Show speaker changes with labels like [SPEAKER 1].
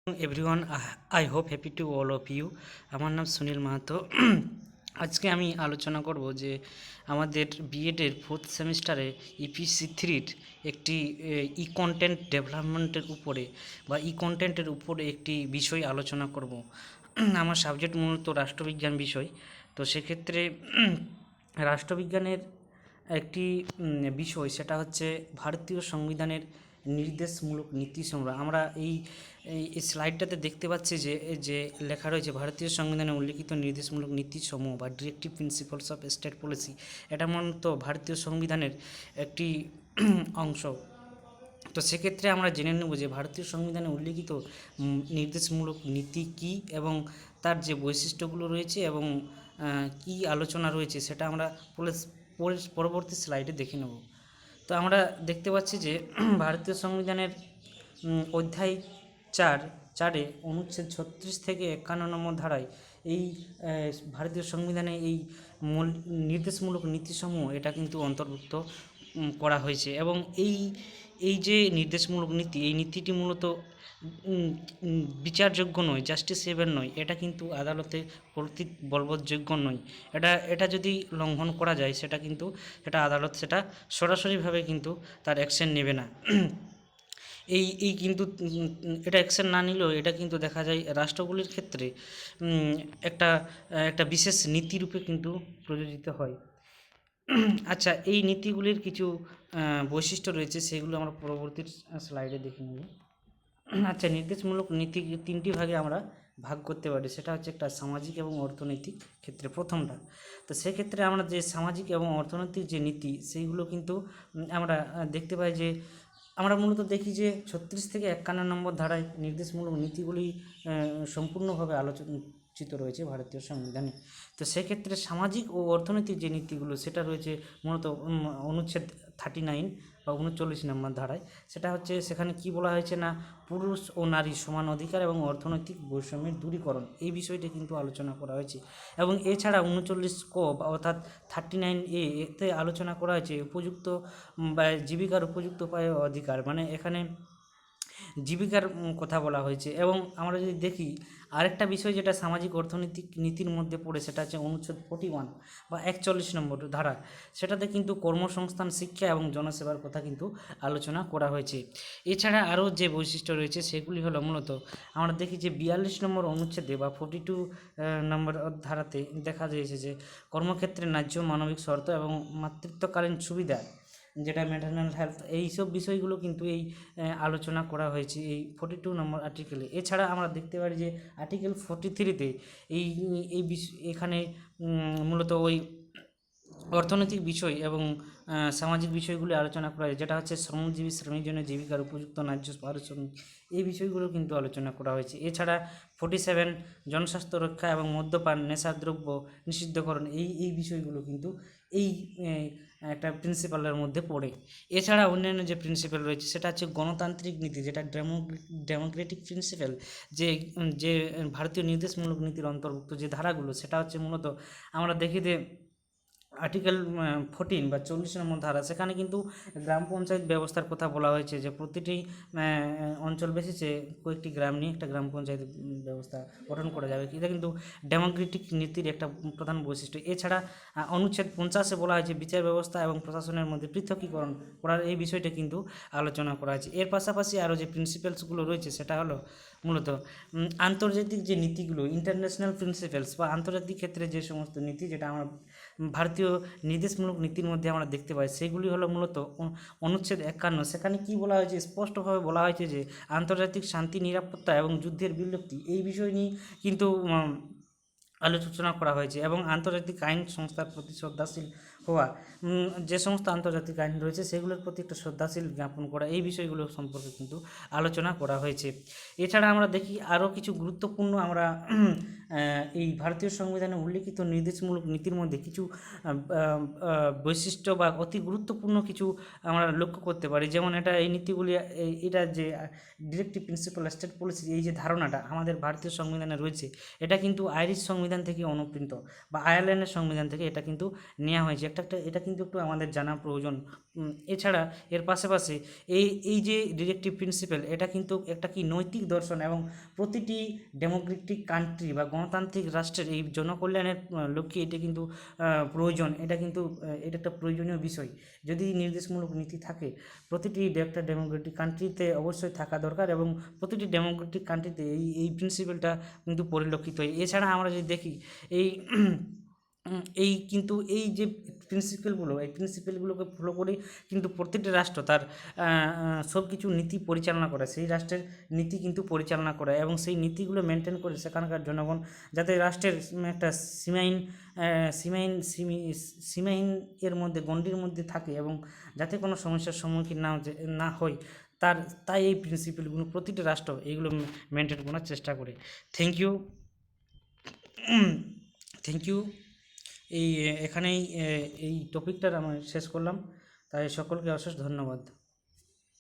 [SPEAKER 1] Everyone, I hope happy to all of you. আমার নাম সুনীল মাহাতো। আজকে আমি আলোচনা করব যে আমাদের বিএডের ফোর্থ সেমিস্টারে ইপিসি 3-র একটি ই কন্টেন্ট ডেভেলপমেন্টের উপরে বা ই কন্টেন্টের উপরে একটি বিষয় আলোচনা করব। আমার সাবজেক্ট মূলত রাষ্ট্রবিজ্ঞান বিষয়। তো সেক্ষেত্রে রাষ্ট্রবিজ্ঞানের একটি বিষয়, সেটা হচ্ছে ভারতীয় সংবিধানের নির্দেশমূলক নীতিসমূহ। আমরা এই এই স্লাইডটাতে দেখতে পাচ্ছি যে যে লেখা রয়েছে ভারতীয় সংবিধানে উল্লিখিত নির্দেশমূলক নীতিসমূহ বা directive principles of state policy. এটা মূলত ভারতীয় সংবিধানের একটি অংশ। তো সেক্ষেত্রে আমরা জেনে নেব যে ভারতীয় সংবিধানে উল্লিখিত নির্দেশমূলক নীতি কী এবং তার যে বৈশিষ্ট্যগুলো রয়েছে এবং কী আলোচনা রয়েছে সেটা আমরা পরবর্তী স্লাইডে দেখে নেব। তো আমরা দেখতে পাচ্ছি যে ভারতীয় সংবিধানের অধ্যায় 4-এ অনুচ্ছেদ 36 থেকে 51 নম্বর ধারায় এই ভারতীয় সংবিধানে এই মূল নির্দেশমূলক নীতিসমূহ এটা কিন্তু অন্তর্ভুক্ত করা হয়েছে। এবং এই যে নির্দেশমূলক নীতি, এই নীতিটি মূলত বিচারযোগ্য নয়, জাস্টিসেবল নয়। এটা কিন্তু আদালতে কর্তৃক বলবৎযোগ্য নয়। এটা যদি লঙ্ঘন করা যায় সেটা আদালত সেটা সরাসরিভাবে কিন্তু তার অ্যাকশন নেবে না। এই কিন্তু এটা অ্যাকশন না নিলেও এটা কিন্তু দেখা যায় রাষ্ট্রগুলির ক্ষেত্রে একটা বিশেষ নীতিরূপে কিন্তু প্রযোজিত হয়। আচ্ছা, এই নীতিগুলির কিছু বৈশিষ্ট্য রয়েছে, সেগুলো আমরা পরবর্তী স্লাইডে দেখে নেব। আচ্ছা, নির্দেশমূলক নীতি 3টি ভাগে আমরা ভাগ করতে পারি। সেটা হচ্ছে একটা সামাজিক এবং অর্থনৈতিক ক্ষেত্রে প্রথমটা। তো সেক্ষেত্রে আমরা যে সামাজিক এবং অর্থনৈতিক যে নীতি সেইগুলো কিন্তু আমরা দেখতে পাই যে আমরা মূলত দেখি যে 36 থেকে 51 নম্বর ধারায় নির্দেশমূলক নীতিগুলি সম্পূর্ণভাবে আলোচিত রয়েছে ভারতীয় সংবিধানে। তো সেক্ষেত্রে সামাজিক ও অর্থনৈতিক যে নীতিগুলো সেটা রয়েছে মূলত অনুচ্ছেদ 39 বা 39 নম্বর ধারায়। সেটা হচ্ছে, সেখানে কি বলা হয়েছে না, পুরুষ ও নারী সমান অধিকার এবং অর্থনৈতিক বৈষম্যের দূরীকরণ, এই বিষয়টি কিন্তু আলোচনা করা হয়েছে। এবং এছাড়া 39 অর্থাৎ 39A এতে আলোচনা করা হয়েছে উপযুক্ত বা জীবিকার উপযুক্ত উপায়ে অধিকার, মানে এখানে জীবিকার কথা বলা হয়েছে। এবং আমরা যদি দেখি আরেকটা বিষয় যেটা সামাজিক অর্থনৈতিক নীতির মধ্যে পড়ে, সেটা হচ্ছে অনুচ্ছেদ 41 বা 41 নম্বর ধারা। সেটাতে কিন্তু কর্মসংস্থান, শিক্ষা এবং জনসেবার কথা কিন্তু আলোচনা করা হয়েছে। এছাড়া আরও যে বৈশিষ্ট্য রয়েছে সেগুলি হলো মূলত আমরা দেখি যে 42 নম্বর অনুচ্ছেদে বা 42 নম্বর ধারাতে দেখা যাচ্ছে যে কর্মক্ষেত্রে ন্যায্য মানবিক শর্ত এবং মাতৃত্বকালীন সুবিধা, যেটা ম্যাটারনাল হেলথ, এইসব বিষয়গুলো কিন্তু এই আলোচনা করা হয়েছে এই 42 নম্বর আর্টিকেলে। এছাড়া আমরা দেখতে পারি যে আর্টিকেল 43-তে এই এই এখানে মূলত ওই অর্থনৈতিক বিষয় এবং সামাজিক বিষয়গুলি আলোচনা করা হয়, যেটা হচ্ছে শ্রমজীবী শ্রেণীর জন্য জীবিকার উপযুক্ত ন্যায্য পারিশ্রমিক, এই বিষয়গুলো কিন্তু আলোচনা করা হয়েছে। এছাড়া 47 জনস্বাস্থ্য রক্ষা এবং মদ্যপান, নেশাদ্রব্য নিষিদ্ধকরণ, এই বিষয়গুলো কিন্তু এই একটা প্রিন্সিপালের মধ্যে পড়ে। এছাড়া অন্যান্য যে প্রিন্সিপাল রয়েছে সেটা হচ্ছে গণতান্ত্রিক নীতি, যেটা ডেমোক্রেটিক প্রিন্সিপাল, যে যে ভারতীয় নির্দেশমূলক নীতির অন্তর্ভুক্ত যে ধারাগুলো, সেটা হচ্ছে মূলত আমরা দেখি যে আর্টিকেল 14 বা 40 নম্বর ধারা, সেখানে কিন্তু গ্রাম পঞ্চায়েত ব্যবস্থার কথা বলা হয়েছে, যে প্রতিটি অঞ্চল বেসিসে কয়েকটি গ্রাম নিয়ে একটা গ্রাম পঞ্চায়েত ব্যবস্থা গঠন করা যাবে। এটা কিন্তু ডেমোক্রেটিক নীতির একটা প্রধান বৈশিষ্ট্য। এছাড়া অনুচ্ছেদ 50-এ বলা হয়েছে বিচার ব্যবস্থা এবং প্রশাসনের মধ্যে পৃথকীকরণ করার এই বিষয়টা কিন্তু আলোচনা করা হয়েছে। এর পাশাপাশি আরও যে প্রিন্সিপালসগুলো রয়েছে সেটা হলো মূলত আন্তর্জাতিক যে নীতিগুলো, ইন্টারন্যাশনাল প্রিন্সিপালস বা আন্তর্জাতিক ক্ষেত্রে যে সমস্ত নীতি যেটা আমরা ভারতীয় নির্দেশমূলক নীতির মধ্যে আমরা দেখতে পাই, সেগুলি হলো মূলত অনুচ্ছেদ 51। সেখানে কি বলা হয়েছে, স্পষ্টভাবে বলা হয়েছে যে আন্তর্জাতিক শান্তি, নিরাপত্তা এবং যুদ্ধের বিলুপ্তি, এই বিষয় নিয়ে কিন্তু আলোচনা করা হয়েছে। এবং আন্তর্জাতিক আইন সংস্থার প্রতি শ্রদ্ধাশীল হওয়া, যে সমস্ত আন্তর্জাতিক আইন রয়েছে সেগুলোর প্রতি একটা শ্রদ্ধাশীল জ্ঞাপন করা, এই বিষয়গুলো সম্পর্কে কিন্তু আলোচনা করা হয়েছে। এছাড়া আমরা দেখি আরও কিছু গুরুত্বপূর্ণ, আমরা এই ভারতীয় সংবিধানে উল্লিখিত নির্দেশমূলক নীতির মধ্যে কিছু বৈশিষ্ট্য বা অতি গুরুত্বপূর্ণ কিছু আমরা লক্ষ্য করতে পারি। যেমন এই নীতিগুলি, এটা যে ডিরেক্টিভ প্রিন্সিপাল স্টেট পলিসি, এই যে ধারণাটা আমাদের ভারতীয় সংবিধানে রয়েছে, এটা কিন্তু আইরিশ সংবিধান থেকে অনুপ্রাণিত বা আয়ারল্যান্ডের সংবিধান থেকে এটা কিন্তু নেওয়া হয়েছে। এটা কিন্তু একটু আমাদের জানা প্রয়োজন। এছাড়া এর পাশাপাশি এই যে ডিরেক্টিভ প্রিন্সিপাল, এটা কিন্তু একটা কি নৈতিক দর্শন, এবং প্রতিটি ডেমোক্রেটিক কান্ট্রি বা গণতান্ত্রিক রাষ্ট্রের এই জনকল্যাণের লক্ষ্যে এটা কিন্তু প্রয়োজন। এটা কিন্তু এটা একটা প্রয়োজনীয় বিষয়। যদি নির্দেশমূলক নীতি থাকে, প্রতিটি একটা ডেমোক্রেটিক কান্ট্রিতে অবশ্যই থাকা দরকার, এবং প্রতিটি ডেমোক্রেটিক কান্ট্রিতে এই প্রিন্সিপালটা কিন্তু পরিলক্ষিত হয়। এছাড়া আমরা যদি দেখি এই কিন্তু এই যে এই প্রিন্সিপালগুলোকে ফলো করেই কিন্তু প্রত্যেকটি রাষ্ট্র তার সব কিছু নীতি পরিচালনা করে, সেই রাষ্ট্রের নীতি কিন্তু পরিচালনা করে, এবং সেই নীতিগুলো মেনটেন করে সেখানকার জনগণ যাতে রাষ্ট্রের একটা সীমাহীন সীমাহীন সীমাহীন এর মধ্যে গণ্ডির মধ্যে থাকে, এবং যাতে কোনো সমস্যার সম্মুখীন না হয়, তাই এই প্রিন্সিপালগুলো প্রতিটি রাষ্ট্র এইগুলো মেনটেন করার চেষ্টা করে। Thank you. Thank you. এখানেই এই টপিকটার আমি শেষ করলাম, তাই সকলকে অশেষ ধন্যবাদ।